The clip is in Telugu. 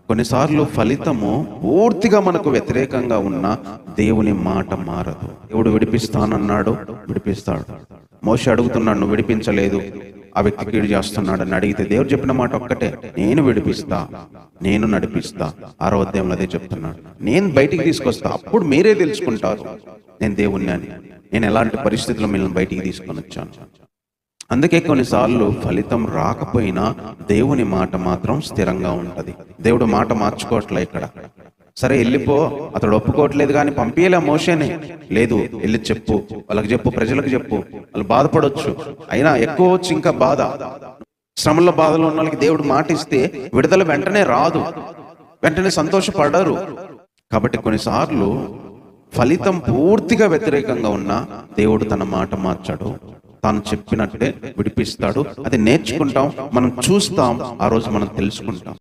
కొన్నిసార్లు ఫలితము పూర్తిగా మనకు వ్యతిరేకంగా ఉన్న దేవుని మాట మారదు. దేవుడు విడిపిస్తానన్నాడు, విడిపిస్తాడు. మోషే అడుగుతున్నాడు, నువ్వు విడిపించలేదు, ఆ వ్యక్తి కీడు చేస్తున్నాడు అని అడిగితే దేవుడు చెప్పిన మాట ఒక్కటే, నేను విడిపిస్తా, నేను నడిపిస్తా. 6వ అధ్యాయంలో అదే చెప్తున్నాడు. నేను బయటికి తీసుకొస్తా, అప్పుడు మీరే తెలుసుకుంటారు నేను దేవుణ్ణి అని, నేను ఎలాంటి పరిస్థితుల్లో మిమ్మల్ని బయటికి తీసుకొని వచ్చాను. అందుకే కొన్నిసార్లు ఫలితం రాకపోయినా దేవుని మాట మాత్రం స్థిరంగా ఉంటది. దేవుడు మాట మార్చుకోవట్లే ఇక్కడ. సరే వెళ్ళిపో, అతడు ఒప్పుకోవట్లేదు కానీ పంపించలే మోషేనే. లేదు, వెళ్ళి చెప్పు, వాళ్ళకి చెప్పు, ప్రజలకు చెప్పు, వాళ్ళు బాధపడవచ్చు, అయినా ఎక్కువ వచ్చి ఇంకా బాధ. శ్రమల బాధలో ఉన్న వాళ్ళకి దేవుడు మాట ఇస్తే విడుదల వెంటనే రాదు, వెంటనే సంతోషపడరు. కాబట్టి కొన్నిసార్లు ఫలితం పూర్తిగా వ్యతిరేకంగా ఉన్నా దేవుడు తన మాట మార్చాడు, తాను చెప్పినట్టే విడిపిస్తాడు. అది నేర్చుకుంటాం, మనం చూస్తాం, ఆ రోజు మనం తెలుసుకుంటాం.